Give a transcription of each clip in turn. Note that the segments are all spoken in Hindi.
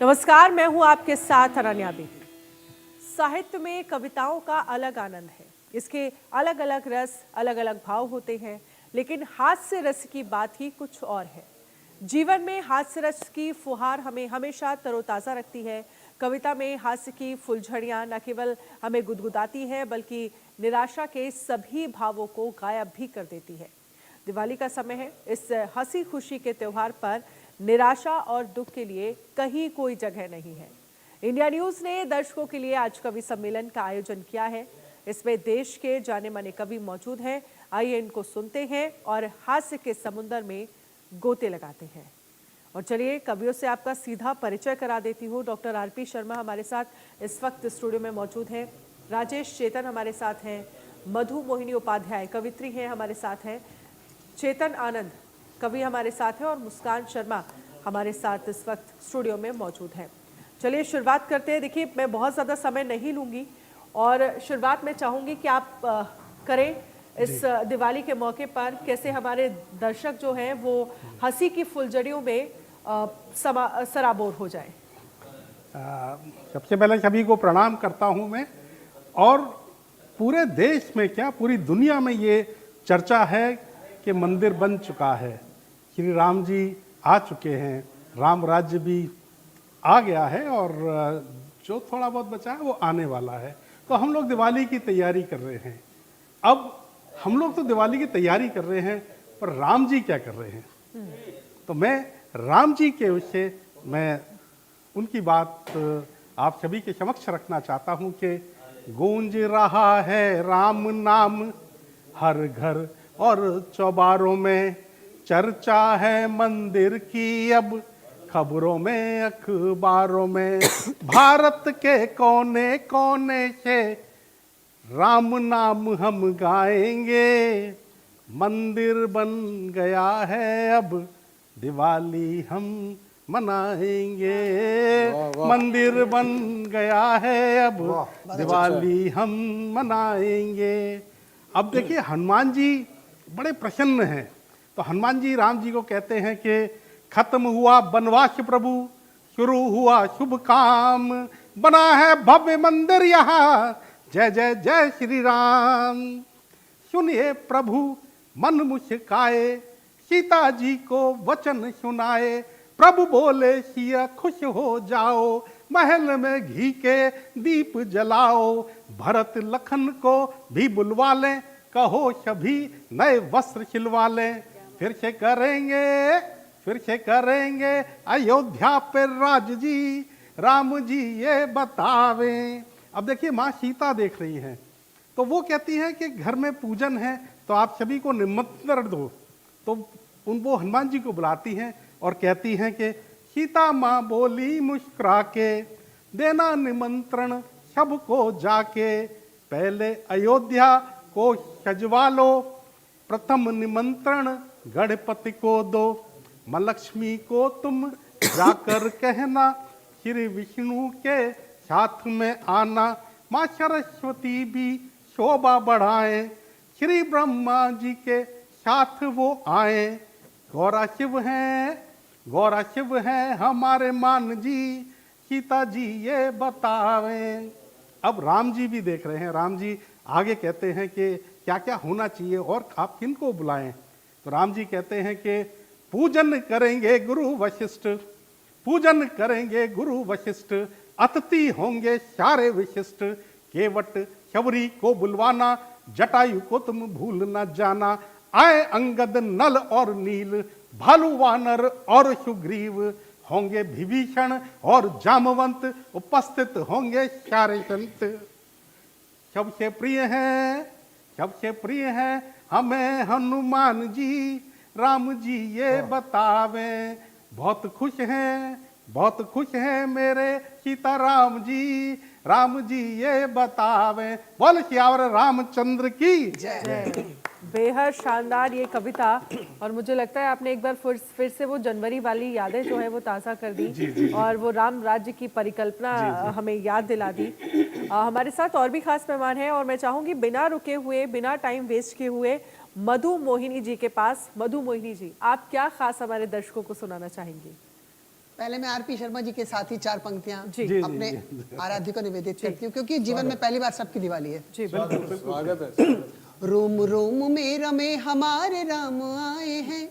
नमस्कार, मैं हूं आपके साथ अनन्या बेदी। साहित्य में कविताओं का अलग आनंद है। इसके अलग अलग रस, अलग अलग भाव होते हैं, लेकिन हास्य रस की बात ही कुछ और है। जीवन में हास्य रस की फुहार हमें हमेशा तरोताज़ा रखती है। कविता में हास्य की फुलझड़ियां न केवल हमें गुदगुदाती है, बल्कि निराशा के सभी भावों को गायब भी कर देती है। दिवाली का समय है। इस हंसी खुशी के त्योहार पर निराशा और दुख के लिए कहीं कोई जगह नहीं है। इंडिया न्यूज ने दर्शकों के लिए आज कवि सम्मेलन का आयोजन किया है। इसमें देश के जाने माने कवि मौजूद हैं। आइए इनको सुनते हैं और हास्य के समुद्र में गोते लगाते हैं। और चलिए कवियों से आपका सीधा परिचय करा देती हूँ। डॉक्टर आरपी शर्मा हमारे साथ इस वक्त स्टूडियो में मौजूद हैं। राजेश चेतन हमारे साथ हैं। मधु मोहिनी उपाध्याय कवित्री हैं हमारे साथ हैं। चेतन आनंद कवि हमारे साथ हैं और मुस्कान शर्मा हमारे साथ इस वक्त स्टूडियो में मौजूद हैं। चलिए शुरुआत करते हैं। देखिए, मैं बहुत ज़्यादा समय नहीं लूँगी और शुरुआत में चाहूँगी कि आप करें इस दिवाली के मौके पर कैसे हमारे दर्शक जो हैं वो हंसी की फुलझड़ियों में सराबोर हो जाए। सबसे पहले सभी को प्रणाम करता हूँ मैं। और पूरे देश में क्या पूरी दुनिया में ये चर्चा है कि मंदिर बन चुका है, श्री राम जी आ चुके हैं, राम राज्य भी आ गया है और जो थोड़ा बहुत बचा है वो आने वाला है। तो हम लोग दिवाली की तैयारी कर रहे हैं। अब हम लोग तो दिवाली की तैयारी कर रहे हैं, पर राम जी क्या कर रहे हैं? तो मैं राम जी के उससे मैं उनकी बात आप सभी के समक्ष रखना चाहता हूं कि गूंज रहा है राम नाम हर घर और चौबारों में, चर्चा है मंदिर की अब खबरों में अखबारों में, भारत के कोने कोने से राम नाम हम गाएंगे, मंदिर बन गया है अब दिवाली हम मनाएंगे, मंदिर बन गया है अब दिवाली हम मनाएंगे। अब देखिए हनुमान जी बड़े प्रसन्न हैं, तो हनुमान जी राम जी को कहते हैं कि खत्म हुआ वनवास प्रभु, शुरू हुआ शुभ काम, बना है भव्य मंदिर यहाँ, जय जय जय श्री राम। सुनिए प्रभु मन मुस्काए, सीता जी को वचन सुनाए, प्रभु बोले सिया खुश हो जाओ, महल में घी के दीप जलाओ, भरत लखन को भी बुलवा लें, कहो सभी नए वस्त्र सिलवा लें, फिर से करेंगे अयोध्या पर राज जी, राम जी ये बतावें। अब देखिए माँ सीता देख रही हैं, तो वो कहती है कि घर में पूजन है तो आप सभी को निमंत्रण दो। तो वो हनुमान जी को बुलाती हैं और कहती हैं कि सीता माँ बोली मुस्कुरा के, देना निमंत्रण सबको जाके, पहले अयोध्या को सजवा लो, प्रथम निमंत्रण गणपति को दो, माँ लक्ष्मी को तुम जाकर कहना, श्री विष्णु के साथ में आना, माँ सरस्वती भी शोभा बढ़ाए, श्री ब्रह्मा जी के साथ वो आए, गौरा शिव हैं हमारे मान जी, सीता जी ये बतावें। अब राम जी भी देख रहे हैं। राम जी आगे कहते हैं कि क्या क्या होना चाहिए और आप किनको बुलाएं। तो राम जी कहते हैं कि पूजन करेंगे गुरु वशिष्ठ, पूजन करेंगे गुरु वशिष्ठ, अतिथि होंगे सारे विशिष्ट, केवट शबरी को बुलवाना, जटायु को तुम भूल न जाना, आए अंगद नल और नील, भालू वानर और सुग्रीव, होंगे विभीषण और जामवंत, उपस्थित होंगे सारे संत, सबसे प्रिय हैं हमें हनुमान जी, राम जी ये बतावें। बहुत खुश हैं मेरे सीताराम जी, राम जी ये बतावें। बोल सियावर रामचंद्र की जय। बेहद शानदार ये कविता, और मुझे लगता है आपने एक बार फिर से वो जनवरी वाली यादें जो है वो ताज़ा कर दी और वो राम राज्य की परिकल्पना हमें याद दिला दी। हमारे साथ और भी खास मेहमान हैं और मैं चाहूँगी बिना रुके हुए, बिना टाइम वेस्ट किए हुए मधु मोहिनी जी के पास। मधु मोहिनी जी, आप क्या खास हमारे दर्शकों को सुनाना चाहेंगी? पहले मैं आरपी शर्मा जी के साथ ही 4 पंक्तियां जी, अपने आराध्य को निवेदित करती हूँ, क्योंकि जीवन में पहली बार सबकी दिवाली है। जी बिल्कुल। स्वागत है। रोम रोम में रमे हमारे राम आए हैं,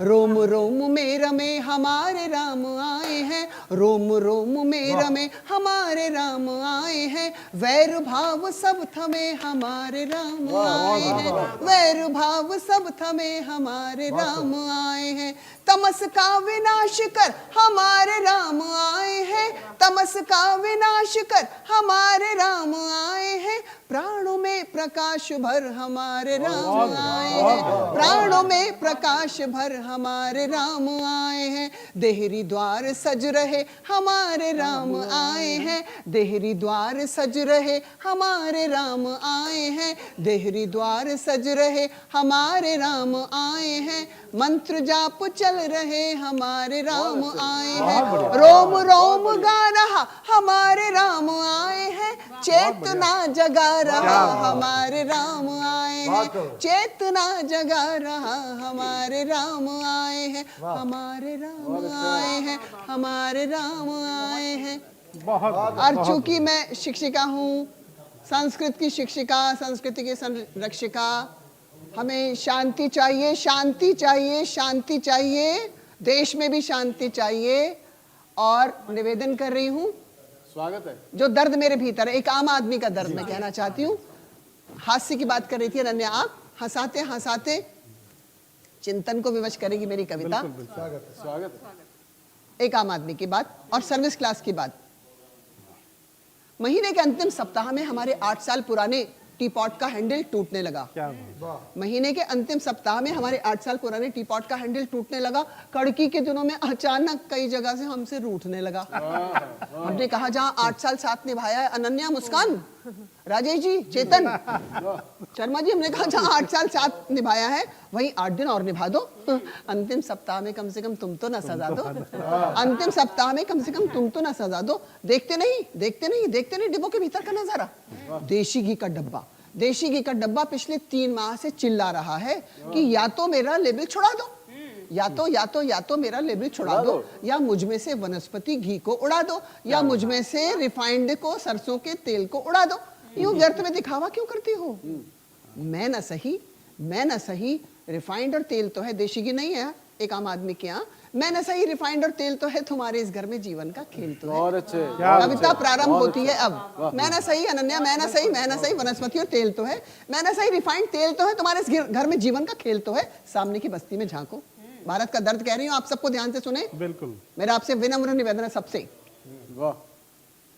रोम रोम में रमे हमारे राम आए हैं, रोम रोम में रमे हमारे राम आए हैं, वैर भाव सब थमे हमारे राम आए हैं, वैर भाव सब थमे हमारे राम आए हैं, तमस का विनाश कर हमारे राम आए हैं, तमस का विनाश कर हमारे राम आए हैं, प्राणों में प्रकाश भर हमारे राम आए हैं, प्राणों में प्रकाश भर हमारे राम आए हैं, देहरी द्वार सज रहे हमारे राम आए हैं, देहरी द्वार सज रहे हमारे राम आए हैं, देहरी द्वार सज रहे हमारे राम आए हैं, मंत्र जाप चल रहे हमारे राम आए हैं, रोम रोम गा रहा हमारे राम आए हैं, चेतना जगा रहा हमारे राम आए हैं, चेतना जगा रहा हमारे राम आए हैं, हमारे राम आए हैं, हमारे राम आए हैं। बहुत और चूंकि मैं शिक्षिका हूँ, संस्कृत की शिक्षिका, संस्कृति की संरक्षिका, हमें शांति चाहिए, शांति चाहिए, शांति चाहिए, देश में भी शांति चाहिए। और निवेदन कर रही हूँ, स्वागत है। जो दर्द मेरे भीतर है, एक आम आदमी का दर्द मैं कहना चाहती हूँ। हास्य की बात कर रही थी अनन्या, आप हंसाते हंसाते चिंतन को विवश करेगी मेरी कविता। स्वागत है। एक आम आदमी की बात और सर्विस क्लास की बात। महीने के अंतिम सप्ताह में हमारे 8 साल पुराने टी पॉट का हैंडल टूटने लगा। क्या महीने के अंतिम सप्ताह में हमारे 8 साल पुराने टी पॉट का हैंडल टूटने लगा। कड़की के दिनों में अचानक कई जगह से हमसे रूठने लगा। हमने कहा जहाँ 8 साल साथ निभाया है अनन्या, मुस्कान, राजेश जी, चेतन, शर्मा जी, हमने कहा जहाँ 8 साल साथ निभाया है वहीं 8 दिन और निभा दो। अंतिम सप्ताह में कम से कम तुम तो ना सजा दो, अंतिम सप्ताह में कम से कम तुम तो ना सजा दो। देखते नहीं, देखते नहीं, देखते नहीं डिब्बों के भीतर का नजारा। देशी घी का डब्बा, देशी घी का डब्बा पिछले 3 माह से चिल्ला रहा है कि या तो मेरा लेबल छुड़ा दो, या तो मेरा लेबल छुड़ा दो, या मुझ में से वनस्पति घी को उड़ा दो, या मुझ में से रिफाइंड को, सरसों के तेल को उड़ा दो। यूं व्यर्थ में दिखावा क्यों करती हो? मैं ना सही, रिफाइंड और तेल तो है, देशी घी नहीं है एक आम आदमी के यहाँ। मैं ना सही, रिफाइंड और तेल तो है, तुम्हारे इस घर में जीवन का खेल तो है। और अच्छे। कविता प्रारंभ होती है अब। मैं ना सही अनन्या, मैं ना सही वनस्पति और तेल तो है, मैं ना सही रिफाइंड तेल तो है, तुम्हारे इस घर में जीवन का खेल तो है। सामने की बस्ती में झांको, भारत का दर्द कह रही हूँ, आप सबको ध्यान से सुने। बिल्कुल। मेरा आपसे विनम्र निवेदन है सबसे, वाह।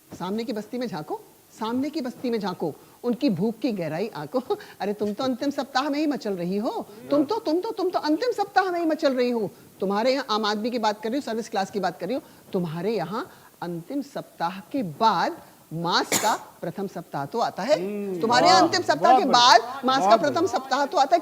सामने की बस्ती में झांको, सामने की बस्ती में झांको, उनकी भूख की गहराई आंको। अरे तुम तो अंतिम सप्ताह में ही मचल रही हो, तुम तो अंतिम सप्ताह में ही मचल रही हो। तुम्हारे यहाँ आम आदमी की बात कर रही हूँ, सर्विस क्लास की बात कर रही हूँ। तुम्हारे यहाँ अंतिम सप्ताह के बाद मास का प्रथम सप्ताह तो आता है। तुम्हारे यहाँ अंतिम सप्ताह के बाद मास का प्रथम सप्ताह तो आता है,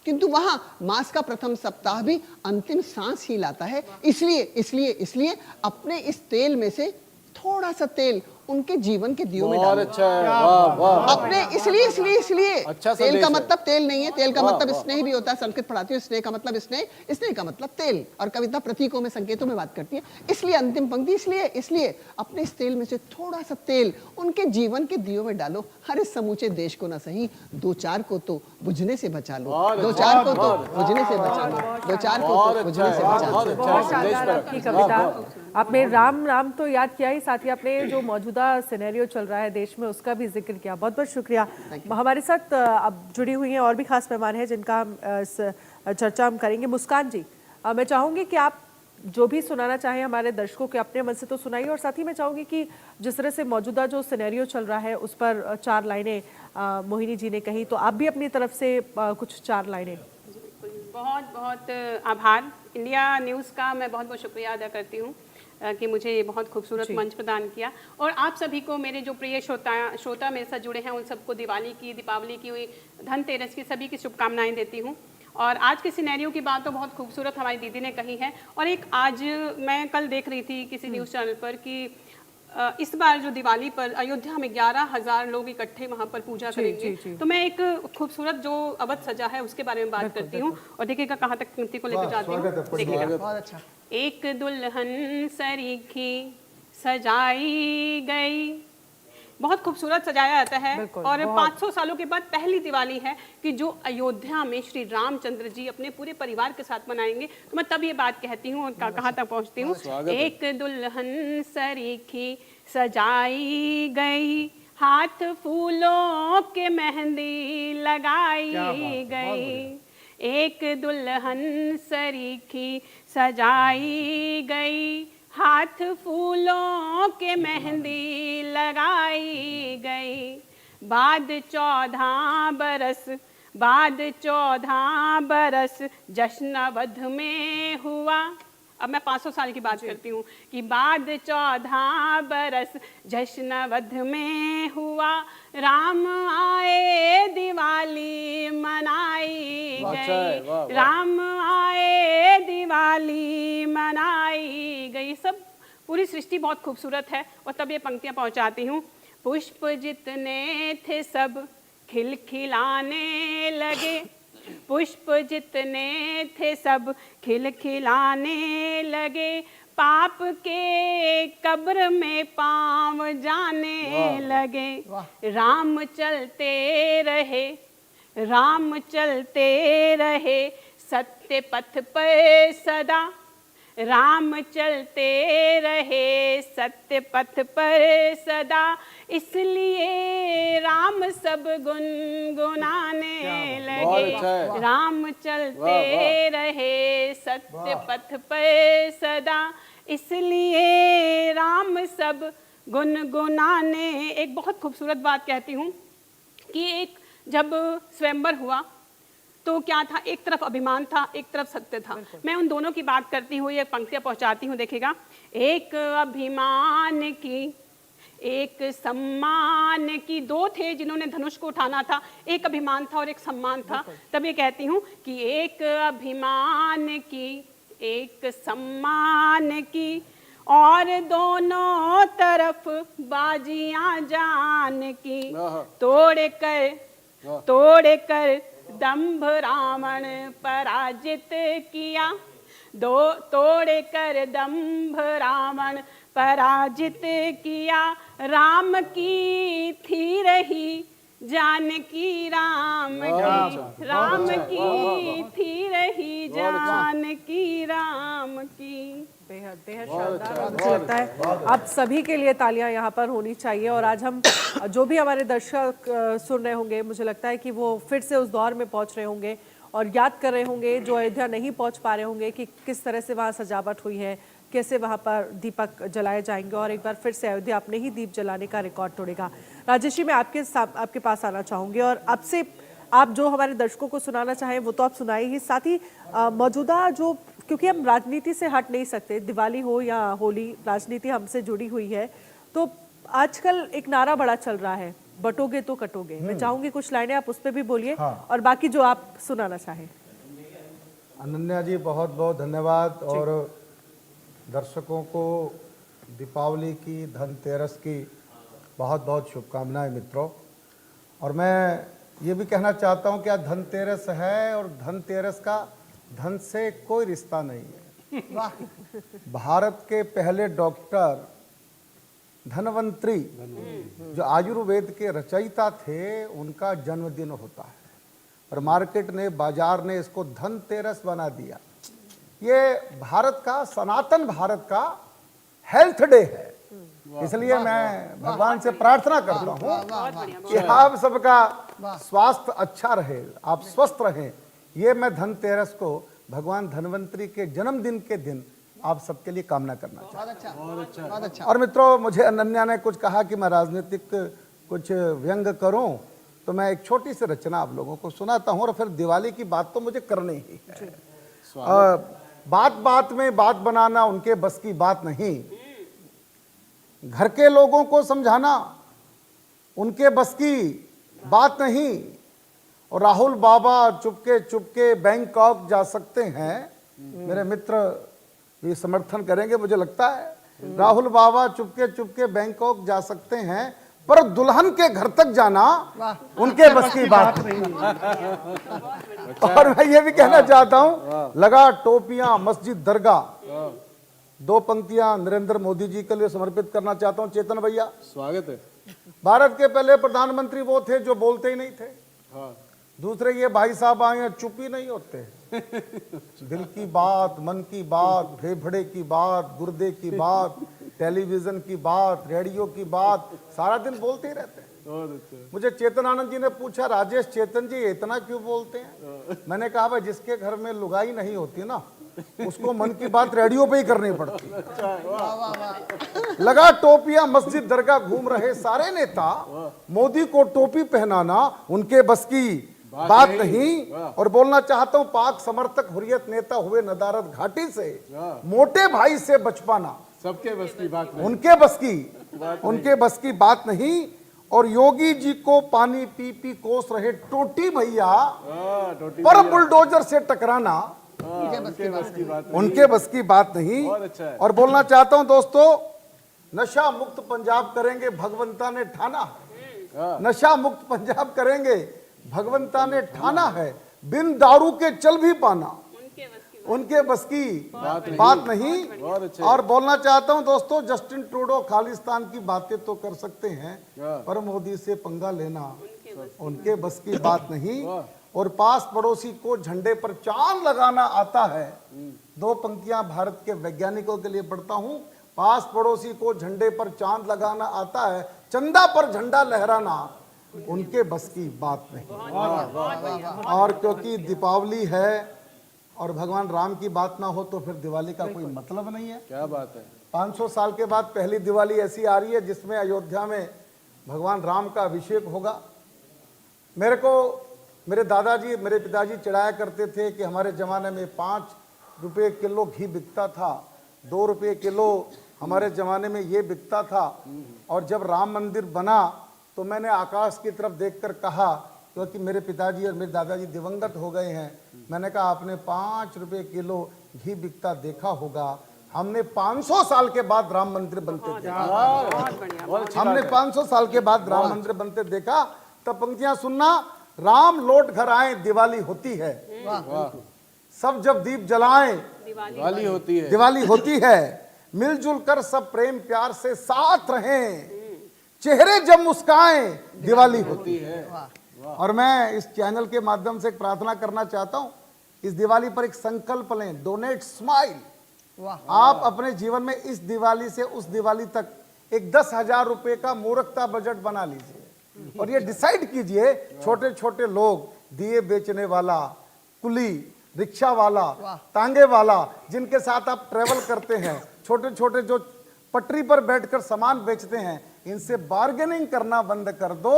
किंतु वहां मास का प्रथम सप्ताह भी अंतिम सांस ही लाता है। इसलिए अपने इस तेल में से थोड़ा सा तेल उनके जीवन के दियों में बहुत डालो। अच्छा है। वाह वाह। अपने इसलिए अच्छा तेल का संदेश है। मतलब तेल नहीं है, तेल का मतलब स्नेह भी होता है। संस्कृत पढ़ाती हूँ, स्नेह का मतलब स्नेह का मतलब तेल, और कविता प्रतीकों में, संकेतों में बात करती है। इसलिए अंतिम पंक्ति, इसलिए अपने इस तेल में से थोड़ा सा तेल उनके जीवन के दियों में डालो। हर समूचे देश को ना सही, 2-4 को तो बुझने से बचा लो, 2-4 को तो बुझने से बचा लो, 2-4 को तो बुझने से बचा लो। बहुत शानदार आपकी कविता। आपने राम तो याद किया ही, साथ ही आपने जो मौजूदा सिनेरियो चल रहा है देश में उसका भी जिक्र किया। बहुत बहुत शुक्रिया। हमारे साथ अब जुड़ी हुई हैं और भी खास मेहमान हैं जिनका हम इस चर्चा हम करेंगे। मुस्कान जी, मैं चाहूँगी कि आप जो भी सुनाना चाहें हमारे दर्शकों के अपने मन से तो सुनाइए, और साथ ही मैं चाहूँगी कि जिस तरह से मौजूदा जो सिनेरियो चल रहा है उस पर 4 लाइनें मोहिनी जी ने कही, तो आप भी अपनी तरफ से कुछ 4 लाइनें। बहुत बहुत आभार। इंडिया न्यूज़ का मैं बहुत बहुत शुक्रिया अदा करती हूँ कि मुझे ये बहुत खूबसूरत मंच प्रदान किया, और आप सभी को, मेरे जो प्रिय श्रोता मेरे साथ जुड़े हैं, उन सबको दीपावली की, धनतेरस की सभी की शुभकामनाएं देती हूँ। और आज के सिनेरियो की बात तो बहुत खूबसूरत हमारी दीदी ने कही है। और एक आज मैं कल देख रही थी किसी न्यूज़ चैनल पर कि इस बार जो दिवाली पर अयोध्या में 11,000 लोग इकट्ठे वहां पर पूजा करेंगे। जी। तो मैं एक खूबसूरत जो अवध सजा है उसके बारे में बात करती हूँ और देखिएगा कहाँ तक पंक्ति को लेकर जाती हूँ। देखिएगा, बहुत अच्छा। एक दुल्हन सरीखी सजाई गई, बहुत खूबसूरत सजाया जाता है। बिल्कुल, और बहुत। 500 सालों के बाद पहली दिवाली है कि जो अयोध्या में श्री रामचंद्र जी अपने पूरे परिवार के साथ मनाएंगे। तो मैं तब ये बात कहती हूँ और कहाँ तक पहुँचती हूँ। एक दुल्हन सरीखी सजाई गई, हाथ फूलों के मेहंदी लगाई गई। एक दुल्हन सरीखी सजाई गई, हाथ फूलों के मेहंदी लगाई गई। बाद 14 बरस जश्न अवध में हुआ। अब मैं 500 साल की बात करती हूँ कि बाद 14 बरस जश्न अवध में हुआ, राम आए दिवाली मनाई गई। राम आए दिवाली मनाई गई। सब पूरी सृष्टि बहुत खूबसूरत है। और तब ये पंक्तियाँ पहुँचाती हूँ। पुष्प जितने थे सब खिलखिलाने लगे, पुष्प जितने थे सब खिलखिलाने लगे, पाप के कब्र में पाँव जाने लगे। राम चलते रहे सत्य पथ पर सदा, राम चलते रहे सत्य पथ पर सदा, इसलिए राम सब गुनगुनाने लगे। राम चलते रहे सत्य पथ पर सदा, इसलिए राम सब गुनगुनाने। एक बहुत खूबसूरत बात कहती हूँ कि एक जब स्वयंवर हुआ तो क्या था, एक तरफ अभिमान था, एक तरफ सत्य था। मैं उन दोनों की बात करती हूँ, ये पंक्तियाँ पहुँचाती हूँ। देखिएगा, एक अभिमान की एक सम्मान की, दो थे जिन्होंने धनुष को उठाना था, एक अभिमान था और एक सम्मान था। तब ये कहती हूँ कि एक अभिमान की एक सम्मान की, और दोनों तरफ बाजियां जान की, तोड़ कर दंभ रावण पराजित किया, तोड़ कर दंभ रावण पराजित किया। राम की थी रही जानकी राम की, राम की थी रही जानकी राम की। बेहद बेहद शानदार। मुझे लगता है आप सभी के लिए तालियां यहाँ पर होनी चाहिए। और आज हम जो भी हमारे दर्शक सुन रहे होंगे, मुझे लगता है कि वो फिर से उस दौर में पहुँच रहे होंगे और याद कर रहे होंगे जो अयोध्या नहीं पहुँच पा रहे होंगे कि किस तरह से वहाँ सजावट हुई है, कैसे वहाँ पर दीपक जलाए जाएंगे और एक बार फिर से अयोध्या अपने ही दीप जलाने का रिकॉर्ड तोड़ेगा। राजेश जी, मैं आपके पास आना चाहूँगी और आपसे आप जो हमारे दर्शकों को सुनाना चाहें वो तो आप सुनाए ही, साथ ही मौजूदा जो, क्योंकि हम राजनीति से हट नहीं सकते, दिवाली हो या होली, राजनीति हमसे जुड़ी हुई है। तो आजकल एक नारा बड़ा चल रहा है, बटोगे तो कटोगे। मैं चाहूंगी कुछ लाइनें आप उस पर भी बोलिए। हाँ। और बाकी जो आप सुनाना चाहें। अनन्या जी, बहुत बहुत धन्यवाद। और दर्शकों को दीपावली की, धनतेरस की बहुत बहुत शुभकामनाएं मित्रों। और मैं ये भी कहना चाहता हूं कि आज धनतेरस है और धनतेरस का धन से कोई रिश्ता नहीं है। भारत के पहले डॉक्टर धनवंतरी जो आयुर्वेद के रचयिता थे, उनका जन्मदिन होता है और मार्केट ने, बाजार ने इसको धनतेरस बना दिया। ये भारत का, सनातन भारत का हेल्थ डे है। इसलिए मैं भगवान से प्रार्थना करता हूँ कि आप सबका स्वास्थ्य अच्छा रहे, आप स्वस्थ रहें। ये मैं धनतेरस को भगवान धनवंतरी के जन्मदिन के दिन आप सबके लिए कामना करना चाहता हूँ। बहुत अच्छा। और मित्रों, मुझे अनन्या ने कुछ कहा कि मैं राजनीतिक कुछ व्यंग करूं, तो मैं एक छोटी सी रचना आप लोगों को सुनाता हूं और फिर दिवाली की बात तो मुझे करनी ही है। बात बात में बात बनाना उनके बस की बात नहीं, घर के लोगों को समझाना उनके बस की बात नहीं। और राहुल बाबा चुपके चुपके बैंकॉक जा सकते हैं, मेरे मित्र भी समर्थन करेंगे मुझे लगता है। राहुल बाबा चुपके चुपके बैंकॉक जा सकते हैं, पर दुल्हन के घर तक जाना उनके बस की बात नहीं। और मैं ये भी कहना चाहता हूं, लगा टोपियां मस्जिद दरगाह, 2 पंक्तियां नरेंद्र मोदी जी के लिए समर्पित करना चाहता हूं। चेतन भैया, स्वागत है। भारत के पहले प्रधानमंत्री वो थे जो बोलते ही नहीं थे। हाँ, दूसरे ये भाई साहब आए हैं, चुप ही नहीं होते। दिल की बात, मन की बात, फेफड़े की बात, गुर्दे की बात, टेलीविजन की बात, रेडियो की बात, सारा दिन बोलते ही रहते हैं। बहुत अच्छा। मुझे चेतन आनंद जी ने पूछा, राजेश चेतन जी इतना क्यों बोलते हैं? मैंने कहा भाई जिसके घर में लुगाई नहीं होती ना, उसको मन की बात रेडियो पे ही करनी पड़ती है। लगा टोपियां मस्जिद दरगाह घूम रहे सारे नेता, मोदी को टोपी पहनाना उनके बस की बात नहीं। और बोलना चाहता हूं, पाक समर्थक हुर्रियत नेता हुए नदारद घाटी से मोटे भाई से बच पाना सबके बस की बात नहीं। उनके बस की बात नहीं। और योगी जी को पानी पी पी कोस रहे टोटी भैया पर बुलडोजर से टकराना उनके बस की बात नहीं। उनके बस की बात नहीं। बहुत अच्छा है। और बोलना चाहता हूं दोस्तों, नशा मुक्त पंजाब करेंगे भगवंता ने ठाना है। नशा मुक्त पंजाब करेंगे भगवंता ने ठाना है। बिन दारू के चल भी पाना उनके बस की बात नहीं। बहुत अच्छे। और बोलना चाहता हूं दोस्तों, जस्टिन ट्रूडो खालिस्तान की बातें तो कर सकते हैं, पर मोदी से पंगा लेना उनके बस की बात नहीं। और पास पड़ोसी को झंडे पर चांद लगाना आता है। 2 पंक्तियां भारत के वैज्ञानिकों के लिए पढ़ता हूं। पास पड़ोसी को झंडे पर चांद लगाना आता है, चंदा पर झंडा लहराना उनके बस की बात नहीं। और क्योंकि दीपावली है और भगवान राम की बात ना हो तो फिर दिवाली का कोई मतलब नहीं है। क्या बात है। 500 साल के बाद पहली दिवाली ऐसी आ रही है जिसमें अयोध्या में भगवान राम का अभिषेक होगा। मेरे को मेरे दादाजी, मेरे पिताजी चिढ़ाया करते थे कि हमारे ज़माने में 5 रुपये किलो घी बिकता था, 2 रुपये किलो हमारे ज़माने में ये बिकता था। और जब राम मंदिर बना तो मैंने आकाश की तरफ देखकर कहा, क्योंकि मेरे पिताजी और मेरे दादाजी दिवंगत हो गए हैं, मैंने कहा आपने 5 रुपये किलो घी बिकता देखा होगा। हमने 500 साल के बाद राम मंदिर बनते देखा। हमने 500 साल के बाद राम मंदिर बनते देखा। तब पंक्तियां सुनना, राम लौट घर आए दिवाली होती है, सब जब दीप जलाएं दिवाली होती है। दिवाली होती है, मिलजुल कर सब प्रेम प्यार से साथ रहें, चेहरे जब मुस्काएं दिवाली होती है। और मैं इस चैनल के माध्यम से एक प्रार्थना करना चाहता हूं, इस दिवाली पर एक संकल्प लें, डोनेट स्माइल। आप अपने जीवन में इस दिवाली से उस दिवाली तक एक 10,000 रुपए का मूर्खता बजट बना लीजिए और ये डिसाइड कीजिए, छोटे छोटे लोग, दिए बेचने वाला, कुली, रिक्शा वाला, तांगे वाला, जिनके साथ आप ट्रेवल करते हैं, छोटे छोटे जो पटरी पर बैठकर सामान बेचते हैं, इनसे बार्गेनिंग करना बंद कर दो।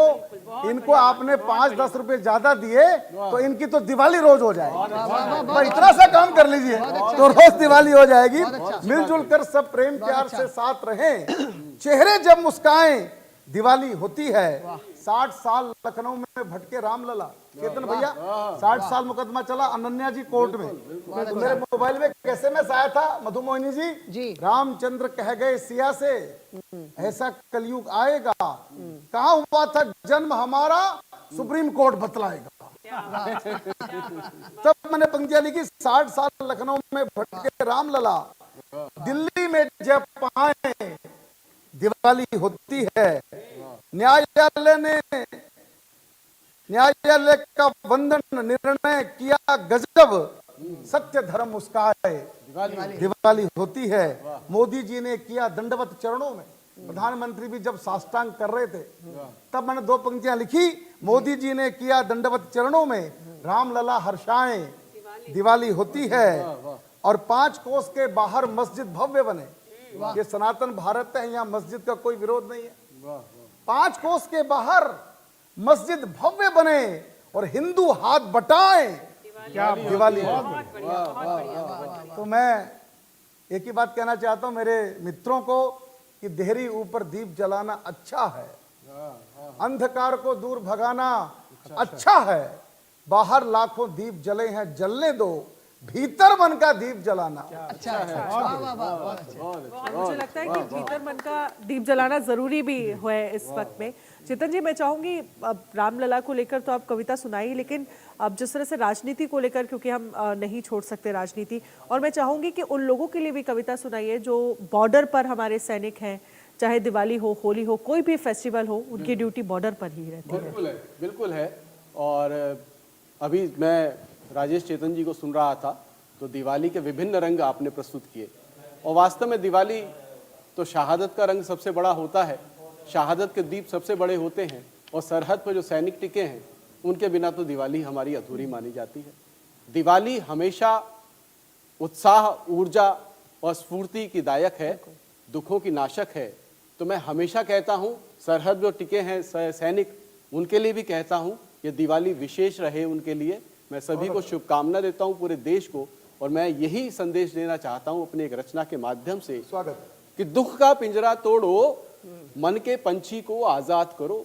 इनको आपने 5-10 रुपए ज्यादा दिए तो इनकी तो दिवाली रोज हो जाएगी। तो इतना सा काम कर लीजिए तो रोज दिवाली हो जाएगी। मिलजुल कर सब प्रेम प्यार से साथ रहें, चेहरे जब मुस्काएं दिवाली होती है। 60 साल लखनऊ में भटके रामलला। चेतन भैया, 60 साल मुकदमा चला अनन्या जी कोर्ट में। तो मेरे मोबाइल में कैसे में आया था, मधुमोहिनी जी, रामचंद्र कह गए सिया से ऐसा कलयुग आएगा, कहाँ हुआ था जन्म हमारा, सुप्रीम कोर्ट बतलाएगा। तब मैंने पंक्तियां लिखी, 60 साल लखनऊ में भटके रामलला, दिल्ली में जब पाए दिवाली होती है। न्यायालय का वंदन निर्णय किया गजब, सत्य धर्म मुस्काए दिवाली होती है। मोदी जी ने किया दंडवत चरणों में। प्रधानमंत्री भी जब साष्टांग कर रहे थे तब मैंने 2 पंक्तियां लिखी, मोदी जी ने किया दंडवत चरणों में, रामलला हर्षाएं दिवाली होती है। और 5 कोस के बाहर मस्जिद भव्य बने। ये सनातन भारत है, यहाँ मस्जिद का कोई विरोध नहीं है। 5 कोस के बाहर मस्जिद भव्य बने और हिंदू हाथ बटाएं, क्या दिवाली। तो मैं एक ही बात कहना चाहता हूं मेरे मित्रों को कि देहरी ऊपर दीप जलाना अच्छा है, अंधकार को दूर भगाना अच्छा है। बाहर लाखों दीप जले हैं, जलने दो, भीतर मन का दीप जलाना। अच्छा अच्छा वाह वाह वाह बहुत अच्छा। और मुझे लगता है कि भीतर मन का दीप जलाना जरूरी भी है इस वक्त में। चेतन जी, मैं चाहूंगी, अब रामलला को लेकर तो आप कविता सुनाई, लेकिन अब जिस तरह से राजनीति को लेकर, क्योंकि हम नहीं छोड़ सकते राजनीति, और मैं चाहूंगी कि उन लोगों के लिए भी कविता सुनाइए जो बॉर्डर पर हमारे सैनिक हैं, चाहे दिवाली हो, होली हो, कोई भी फेस्टिवल हो, उनकी ड्यूटी बॉर्डर पर ही रहती है। बिल्कुल है, बिल्कुल है। और अभी मैं राजेश चेतन जी को सुन रहा था तो दिवाली के विभिन्न रंग आपने प्रस्तुत किए, और वास्तव में दिवाली तो शहादत का रंग सबसे बड़ा होता है, शहादत के दीप सबसे बड़े होते हैं, और सरहद पर जो सैनिक टिके हैं उनके बिना तो दिवाली हमारी अधूरी मानी जाती है। दिवाली हमेशा उत्साह, ऊर्जा और स्फूर्ति की दायक है, दुखों की नाशक है। तो मैं हमेशा कहता हूँ सरहद जो टिके हैं सैनिक, उनके लिए भी कहता हूँ ये दिवाली विशेष रहे उनके लिए। मैं सभी को शुभकामना देता हूँ, पूरे देश को, और मैं यही संदेश देना चाहता हूँ अपनी एक रचना के माध्यम से स्वागत। कि दुख का पिंजरा तोड़ो, मन के पंछी को आजाद करो।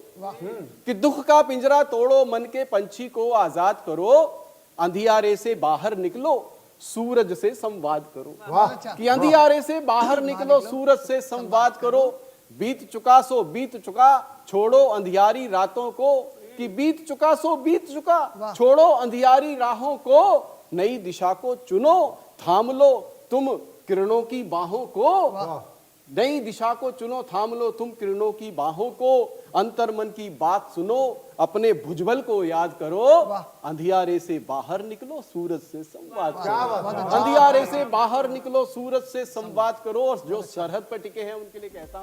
कि दुख का पिंजरा तोड़ो, मन के पंछी को आजाद करो, अंधियारे से बाहर निकलो, सूरज से संवाद करो। कि अंधियारे से बाहर निकलो, सूरज से संवाद करो, बीत चुका सो बीत चुका, छोड़ो अंधियारी रातों को। कि बीत चुका सो बीत चुका, छोड़ो अंधियारी राहों को, नई दिशा को चुनो, थाम लो तुम किरणों की बाहों को। नई दिशा को चुनो, थाम लो तुम किरणों की बाहों को, अंतर मन की बात सुनो, अपने भुजबल को याद करो, अंधियारे से बाहर निकलो, सूरज से संवाद करो। अंधियारे से बाहर निकलो, सूरज से संवाद करो। और जो सरहद पर टिके हैं उनके लिए कहता हूँ